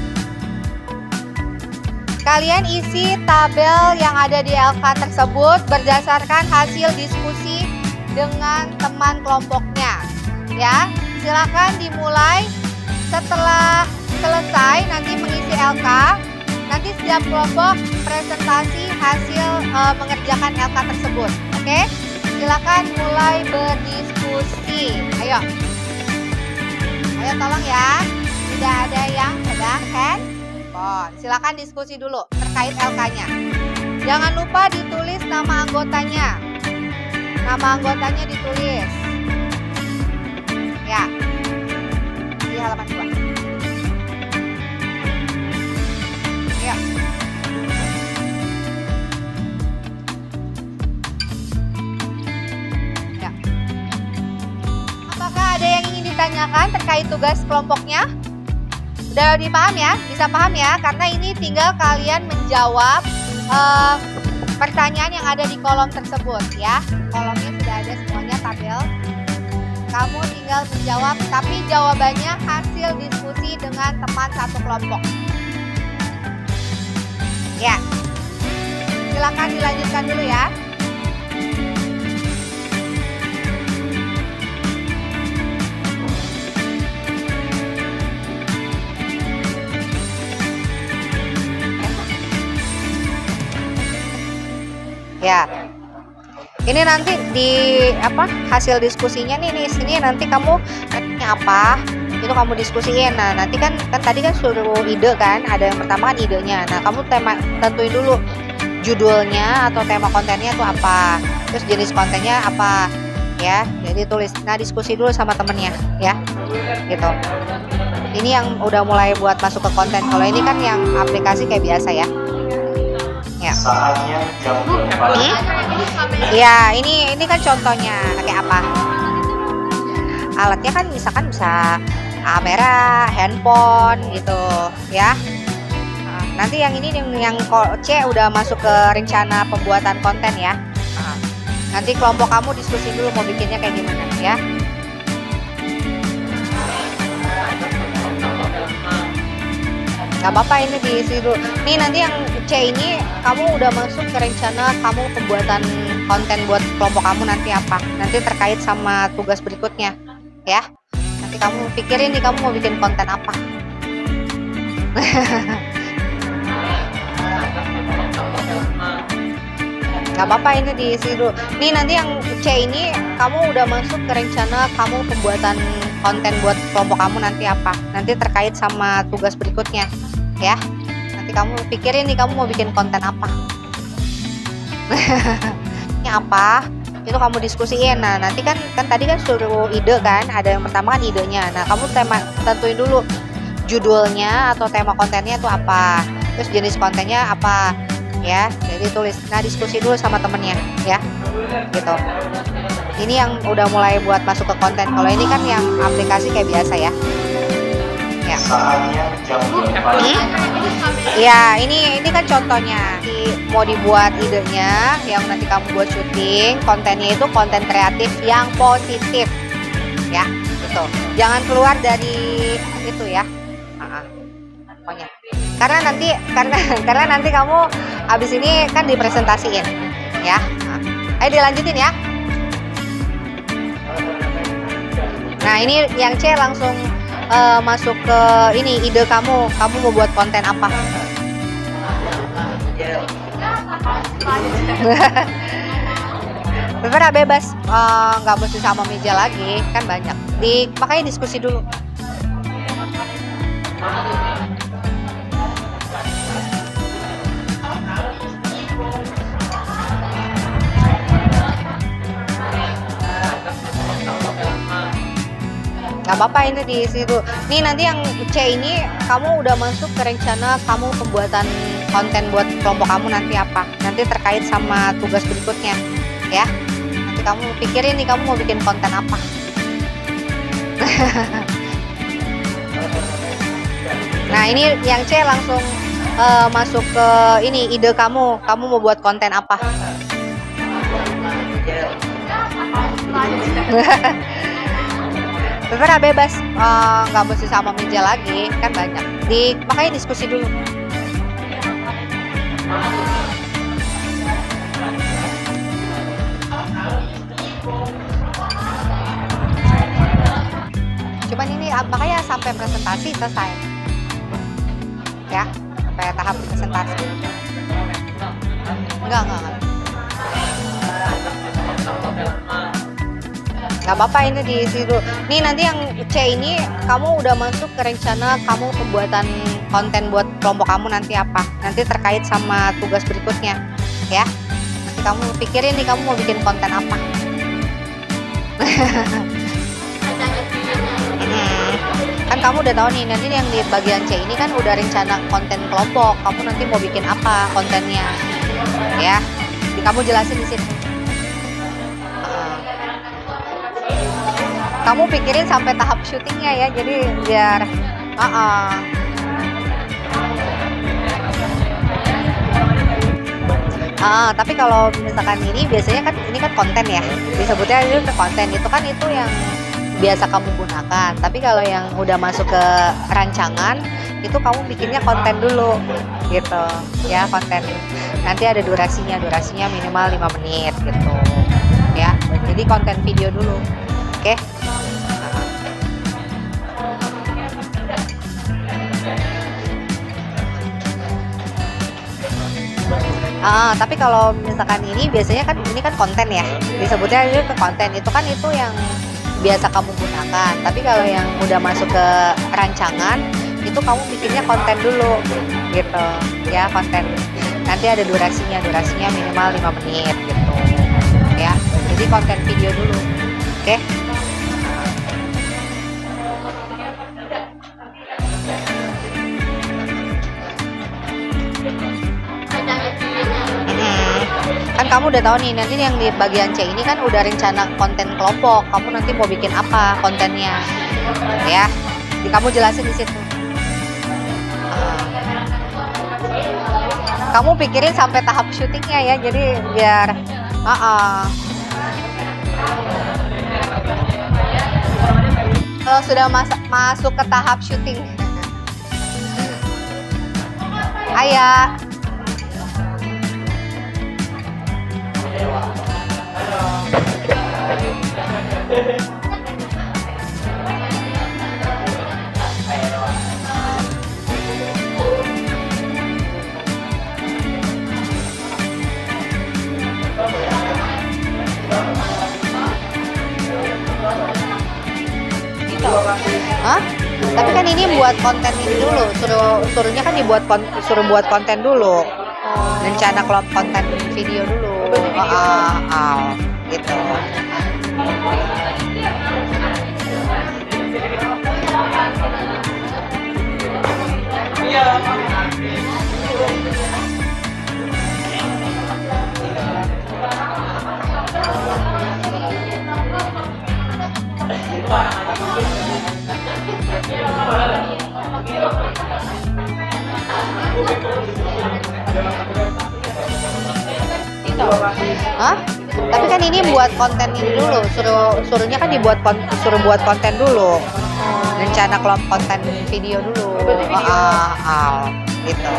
Kalian isi tabel yang ada di LK tersebut berdasarkan hasil diskusi dengan teman kelompoknya. Ya, silakan dimulai. Setelah selesai nanti mengisi LK, nanti setiap kelompok presentasi hasil mengerjakan LK tersebut. Oke, silakan mulai berdiskusi. Ayo. Ayo tolong ya, tidak ada yang pegang handphone. Silakan diskusi dulu terkait LK-nya. Jangan lupa ditulis nama anggotanya. Nama anggotanya ditulis. Ya, di halaman 2. Ya. Ya. Apakah ada yang ingin ditanyakan terkait tugas kelompoknya? Udah dipaham ya? Bisa paham ya? Karena ini tinggal kalian menjawab pertanyaan yang ada di kolom tersebut ya. Kolomnya sudah ada semuanya tabel. Kamu tinggal menjawab, tapi jawabannya hasil diskusi dengan teman satu kelompok. Ya. silakan dilanjutkan dulu ya. Ya, ini nanti di hasil diskusinya nih sini nanti kamu apa itu kamu diskusiin. Nah nanti kan tadi kan suruh ide kan, ada yang pertama kan idenya. Nah kamu tentuin dulu judulnya atau tema kontennya itu apa, terus jenis kontennya apa ya, jadi tulis. Nah diskusi dulu sama temennya ya gitu. Ini yang udah mulai buat masuk ke konten. Kalau ini kan yang aplikasi kayak biasa ya. Saatnya jam 4. Ya, ini kan contohnya kayak apa? Alatnya kan misalkan bisa kamera, handphone gitu ya. Nah, nanti yang ini yang C udah masuk ke rencana pembuatan konten ya. Nah, nanti kelompok kamu diskusi dulu mau bikinnya kayak gimana ya. Gak apa-apa, ini diisi dulu. Nih nanti yang C ini kamu udah masuk ke rencana kamu pembuatan konten buat kelompok kamu nanti apa. Nanti terkait sama tugas berikutnya ya. Nanti kamu pikirin nih kamu mau bikin konten apa. Gak apa-apa, ini diisi dulu. Nih nanti yang C ini kamu udah masuk ke rencana kamu pembuatan konten buat kelompok kamu nanti apa. Nanti terkait sama tugas berikutnya ya. Nanti kamu pikirin nih kamu mau bikin konten apa. Ini apa itu kamu diskusiin. Nah nanti kan tadi kan suruh ide kan, ada yang pertama kan idenya. Nah kamu tentuin dulu judulnya atau tema kontennya itu apa, terus jenis kontennya apa ya, jadi tulis. Nah diskusi dulu sama temennya ya gitu. Ini yang udah mulai buat masuk ke konten. Kalau ini kan yang aplikasi kayak biasa ya. Ya. Saatnya jam 4. Ya, ini kan contohnya. Mau dibuat idenya yang nanti kamu buat syuting, kontennya itu konten kreatif yang positif. Ya, gitu. Jangan keluar dari itu ya. Pokoknya. Karena nanti kamu abis ini kan dipresentasiin ya. Ayo dilanjutin ya. Nah, ini yang C langsung masuk ke ini ide kamu mau buat konten apa. Beberapa bebas, nggak mesti sama meja lagi kan, banyak makanya diskusi dulu. Gak apa-apa, ini diisi dulu. Nih nanti yang C ini kamu udah masuk ke rencana kamu pembuatan konten buat kelompok kamu nanti apa. Nanti terkait sama tugas berikutnya ya. Nanti kamu pikirin nih kamu mau bikin konten apa. Nah ini yang C langsung masuk ke ini ide kamu mau buat konten apa. Beberapa bebas, nggak mesti sama meja lagi kan, banyak makanya diskusi dulu. Cuman ini makanya sampai presentasi selesai ya, sampai tahap presentasi. Enggak. Gak apa-apa, ini diisi dulu. Nih nanti yang C ini kamu udah masuk ke rencana kamu pembuatan konten buat kelompok kamu nanti apa. Nanti terkait sama tugas berikutnya ya. Nanti kamu pikirin nih kamu mau bikin konten apa. Kan kamu udah tahu nih, nanti yang di bagian C ini kan udah rencana konten kelompok. Kamu nanti mau bikin apa kontennya ya. Kamu jelasin di sini. Kamu pikirin sampai tahap syutingnya ya, jadi biar tapi kalau misalkan ini biasanya kan ini kan konten ya, disebutnya itu konten, itu kan itu yang biasa kamu gunakan. Tapi kalau yang udah masuk ke rancangan itu kamu bikinnya konten dulu gitu ya, konten nanti ada durasinya minimal 5 menit gitu ya, jadi konten video dulu. Oke. Tapi kalau misalkan ini biasanya kan ini kan konten ya, disebutnya itu konten, itu kan itu yang biasa kamu gunakan. Tapi kalau yang udah masuk ke rancangan itu kamu bikinnya konten dulu gitu ya, konten nanti ada durasinya minimal 5 menit gitu ya, jadi konten video dulu. Oke. Kan kamu udah tahu nih, nanti yang di bagian C ini kan udah rencana konten kelompok. Kamu nanti mau bikin apa kontennya, ya? Jadi kamu jelasin di situ. Kamu pikirin sampai tahap syutingnya ya, jadi biar, kalau sudah masuk ke tahap syuting, ayah. Hah? Tapi kan ini buat konten ini dulu, suruhnya kan suruh buat konten dulu, rencana kelompok konten video dulu, gitu. Hah? Tapi kan ini buat konten ini dulu, suruhnya kan suruh buat konten dulu, rencana kelompok konten video dulu, gitu.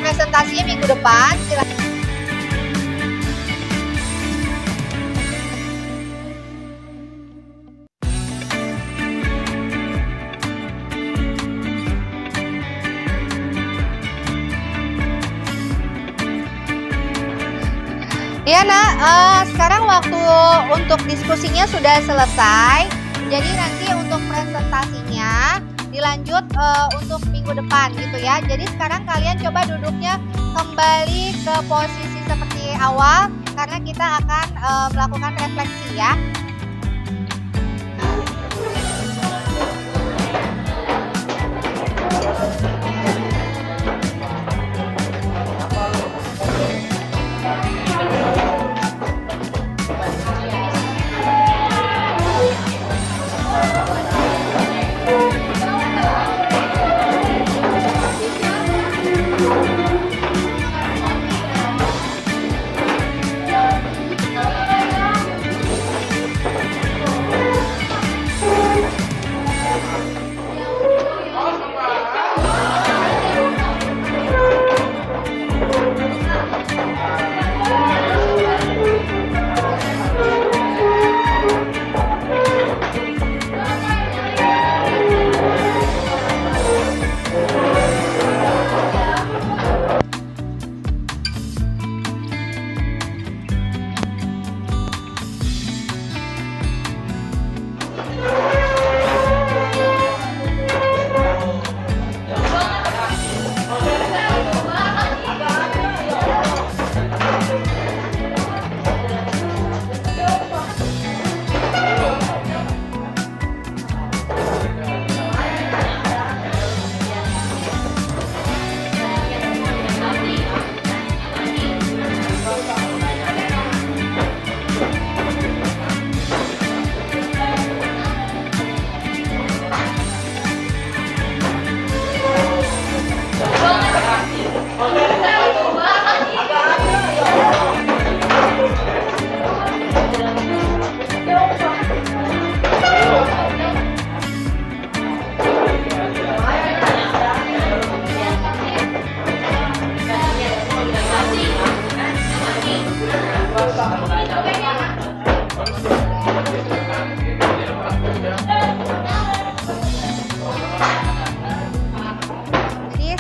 Presentasinya minggu depan, silahkan. Ya nak, sekarang waktu untuk diskusinya sudah selesai. Jadi nanti untuk presentasinya dilanjut untuk minggu depan gitu ya. Jadi sekarang kalian coba duduknya kembali ke posisi seperti awal karena kita akan melakukan refleksi ya.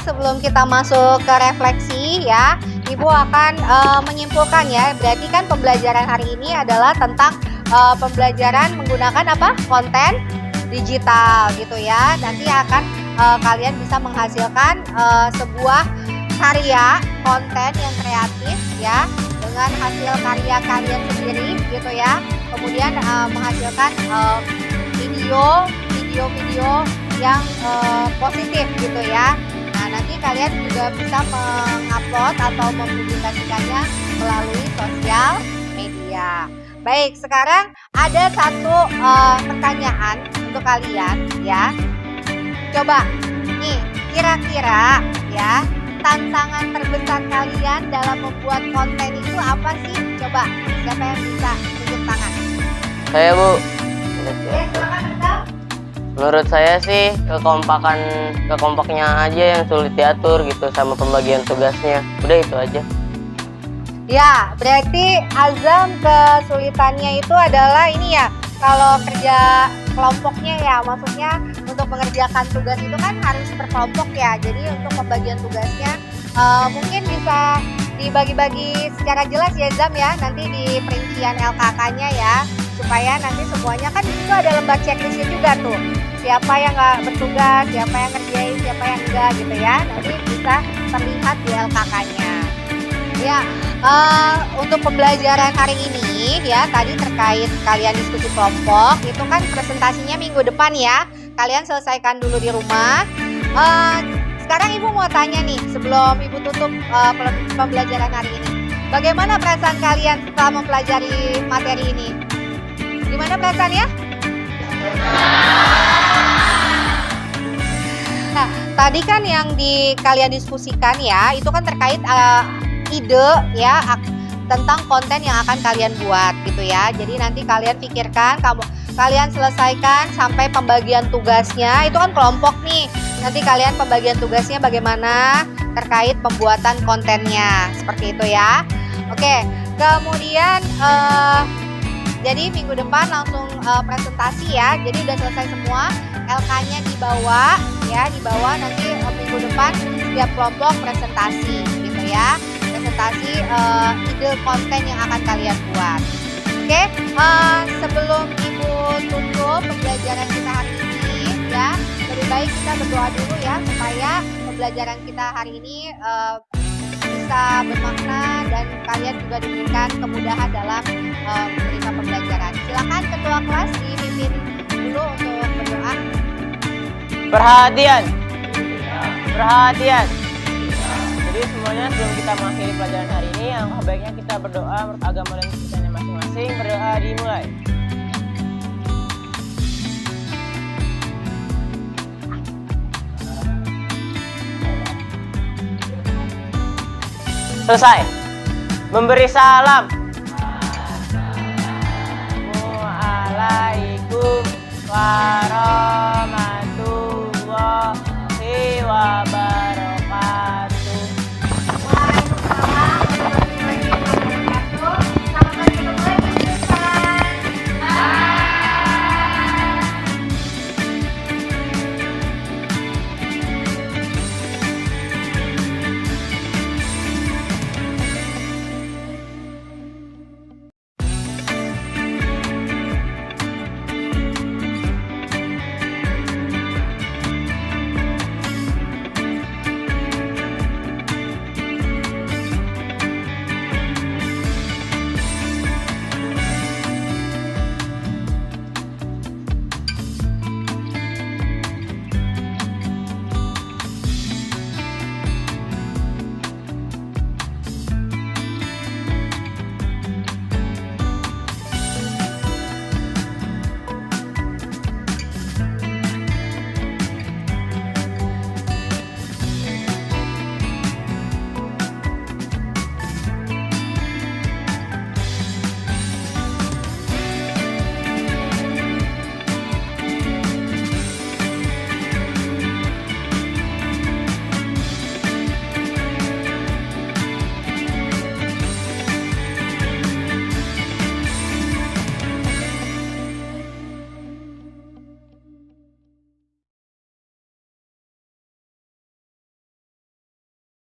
Sebelum kita masuk ke refleksi ya, Ibu akan menyimpulkan ya. Berarti kan pembelajaran hari ini adalah tentang pembelajaran menggunakan apa? Konten digital gitu ya. Nanti akan kalian bisa menghasilkan sebuah karya konten yang kreatif ya, dengan hasil karya kalian sendiri gitu ya. Kemudian menghasilkan video yang positif gitu ya. Nah, nanti kalian juga bisa mengupload atau mempublikasikannya melalui sosial media. Baik, sekarang ada satu pertanyaan untuk kalian ya. Coba nih, kira-kira ya, tantangan terbesar kalian dalam membuat konten itu apa sih? Coba, siapa yang bisa tunjuk tangan? Saya, Bu. Oke, silakan Rizal. Menurut saya sih kekompaknya aja yang sulit diatur gitu, sama pembagian tugasnya. Udah itu aja. Ya, berarti Azam kesulitannya itu adalah ini ya, kalau kerja kelompoknya ya, maksudnya untuk mengerjakan tugas itu kan harus berkelompok ya. Jadi untuk pembagian tugasnya mungkin bisa dibagi-bagi secara jelas ya Zam ya, nanti di perincian LKK-nya ya, supaya nanti semuanya kan itu ada lembar checklistnya juga tuh. Siapa yang nggak bertugas, siapa yang ngerjain, siapa yang enggak gitu ya. Nanti bisa terlihat di LKK-nya. Ya, untuk pembelajaran hari ini ya, tadi terkait kalian diskusi kelompok, itu kan presentasinya minggu depan ya. Kalian selesaikan dulu di rumah. Sekarang Ibu mau tanya nih, sebelum Ibu tutup pembelajaran hari ini. Bagaimana perasaan kalian setelah mempelajari materi ini? Gimana perasaannya? Nah, tadi kan yang kalian diskusikan ya, itu kan terkait ide ya tentang konten yang akan kalian buat gitu ya. Jadi nanti kalian pikirkan, kalian selesaikan sampai pembagian tugasnya, itu kan kelompok nih. Nanti kalian pembagian tugasnya bagaimana terkait pembuatan kontennya, seperti itu ya. Oke, kemudian jadi minggu depan langsung presentasi ya. Jadi udah selesai semua, LK-nya dibawa ya, dibawa nanti minggu depan setiap kelompok presentasi gitu ya. presentasi ide konten yang akan kalian buat. Oke, sebelum Ibu tutup pembelajaran kita hari ini ya, lebih baik kita berdoa dulu ya supaya pembelajaran kita hari ini bisa bermakna dan kalian juga diberikan kemudahan dalam menerima pembelajaran. Silakan ketua kelas dipimpin dulu untuk berdoa. Perhatian. Perhatian. Jadi semuanya sebelum kita mengakhiri pelajaran hari ini, alangkah baiknya kita berdoa menurut agama dan kepercayaannya masing-masing. Berdoa dimulai. Selesai. Memberi salam. Assalamualaikum warahmatullahi wabarakatuh.